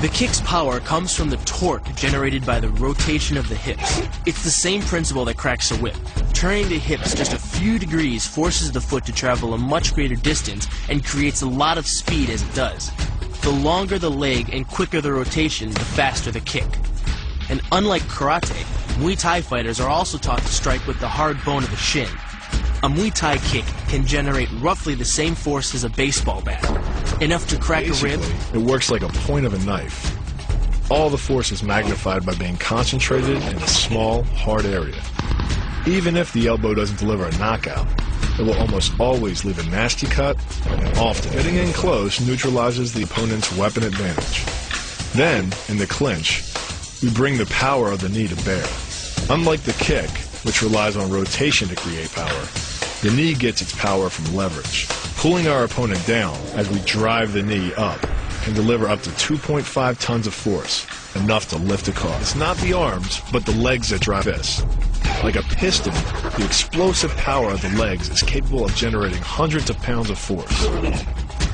The kick's power comes from the torque generated by the rotation of the hips. It's the same principle that cracks a whip. Turning the hips just a few degrees forces the foot to travel a much greater distance and creates a lot of speed as it does. The longer the leg and quicker the rotation, the faster the kick. And unlike karate, Muay Thai fighters are also taught to strike with the hard bone of the shin. A Muay Thai kick can generate roughly the same force as a baseball bat, enough to crack a rib. It works like a point of a knife. All the force is magnified by being concentrated in a small, hard area. Even if the elbow doesn't deliver a knockout, it will almost always leave a nasty cut, and often getting in close neutralizes the opponent's weapon advantage. Then, in the clinch, we bring the power of the knee to bear. Unlike the kick, which relies on rotation to create power, the knee gets its power from leverage. Pulling our opponent down as we drive the knee up can deliver up to 2.5 tons of force, enough to lift a car. It's not the arms, but the legs that drive this. Like a piston, the explosive power of the legs is capable of generating hundreds of pounds of force,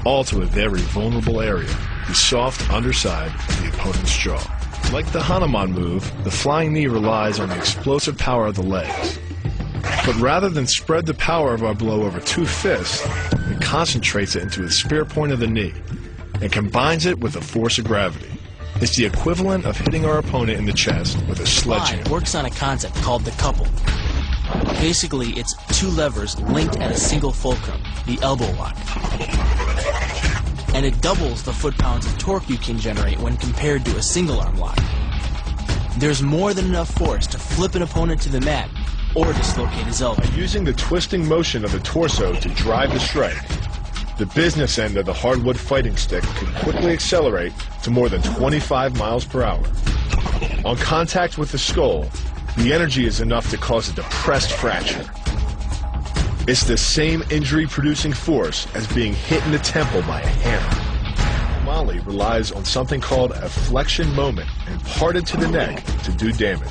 all to a very vulnerable area, the soft underside of the opponent's jaw. Like the Hanuman move, the flying knee relies on the explosive power of the legs. But rather than spread the power of our blow over two fists, it concentrates it into the spear point of the knee and combines it with the force of gravity. It's the equivalent of hitting our opponent in the chest with a sledgehammer. Muay works on a concept called the couple. Basically, it's two levers linked at a single fulcrum, the elbow lock. And it doubles the foot-pounds of torque you can generate when compared to a single arm lock. There's more than enough force to flip an opponent to the mat or dislocate his elbow. By using the twisting motion of the torso to drive the strike, the business end of the hardwood fighting stick can quickly accelerate to more than 25 miles per hour. On contact with the skull, the energy is enough to cause a depressed fracture. It's the same injury-producing force as being hit in the temple by a hammer. Muay relies on something called a flexion moment imparted to the neck to do damage.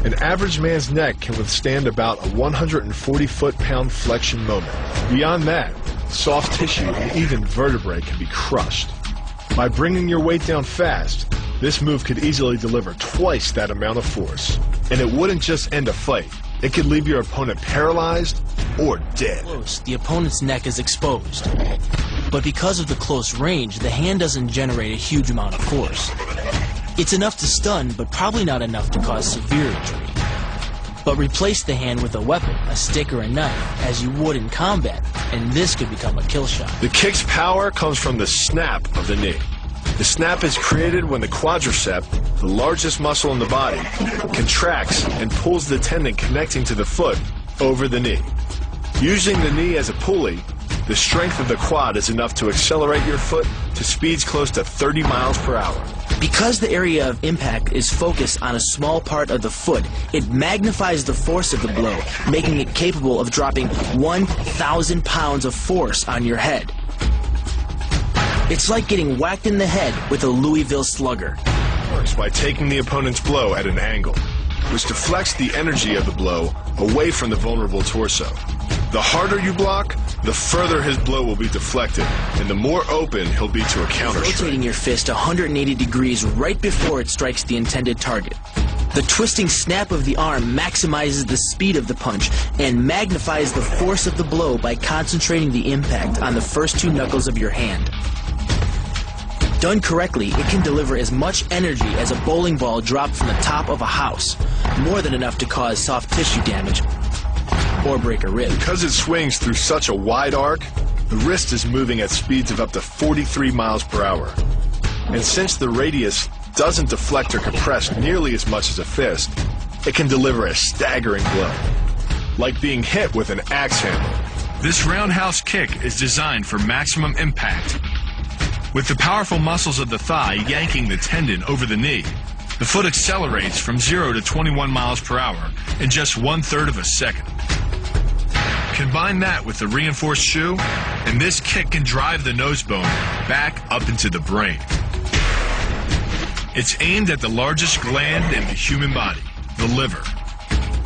An average man's neck can withstand about a 140 foot-pound flexion moment. Beyond that, soft tissue and even vertebrae can be crushed. By bringing your weight down fast, this move could easily deliver twice that amount of force. And it wouldn't just end a fight. It could leave your opponent paralyzed or dead. Close, the opponent's neck is exposed. But because of the close range, the hand doesn't generate a huge amount of force. It's enough to stun, but probably not enough to cause severe injury. But replace the hand with a weapon, a stick or a knife, as you would in combat, and this could become a kill shot. The kick's power comes from the snap of the knee. The snap is created when the quadricep, the largest muscle in the body, contracts and pulls the tendon connecting to the foot over the knee. Using the knee as a pulley, the strength of the quad is enough to accelerate your foot to speeds close to 30 miles per hour. Because the area of impact is focused on a small part of the foot, it magnifies the force of the blow, making it capable of dropping 1,000 pounds of force on your head. It's like getting whacked in the head with a Louisville slugger. It works by taking the opponent's blow at an angle, which deflects the energy of the blow away from the vulnerable torso. The harder you block, the further his blow will be deflected, and the more open he'll be to a counter strike. Rotating your fist 180 degrees right before it strikes the intended target. The twisting snap of the arm maximizes the speed of the punch and magnifies the force of the blow by concentrating the impact on the first two knuckles of your hand. Done correctly, it can deliver as much energy as a bowling ball dropped from the top of a house, more than enough to cause soft tissue damage or break a rib. Because it swings through such a wide arc, the wrist is moving at speeds of up to 43 miles per hour. And since the radius doesn't deflect or compress nearly as much as a fist, it can deliver a staggering blow, like being hit with an axe handle. This roundhouse kick is designed for maximum impact. With the powerful muscles of the thigh yanking the tendon over the knee, the foot accelerates from 0 to 21 miles per hour in just 1/3 of a second. Combine that with the reinforced shoe, and this kick can drive the nose bone back up into the brain. It's aimed at the largest gland in the human body, the liver.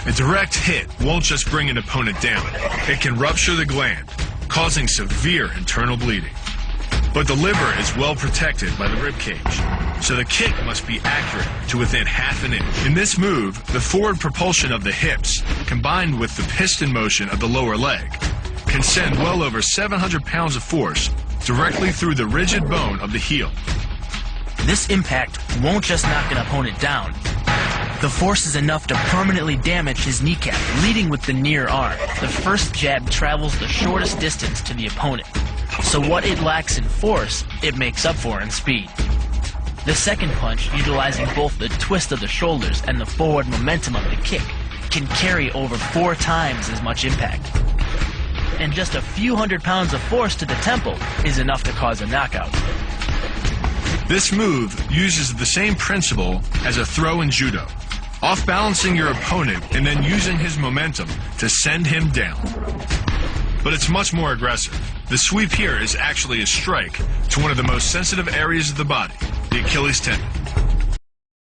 A direct hit won't just bring an opponent down. It can rupture the gland, causing severe internal bleeding. but the liver is well protected by the rib cage, so the kick must be accurate to within half an inch. In this move, the forward propulsion of the hips, combined with the piston motion of the lower leg, can send well over 700 pounds of force directly through the rigid bone of the heel. This impact won't just knock an opponent down. The force is enough to permanently damage his kneecap, leading with the near arm. The first jab travels the shortest distance to the opponent, so what it lacks in force, it makes up for in speed. The second punch, utilizing both the twist of the shoulders and the forward momentum of the kick, can carry over 4 times as much impact. And just a few hundred pounds of force to the temple is enough to cause a knockout. This move uses the same principle as a throw in judo, off-balancing your opponent and then using his momentum to send him down. But it's much more aggressive. The sweep here is actually a strike to one of the most sensitive areas of the body, the Achilles tendon.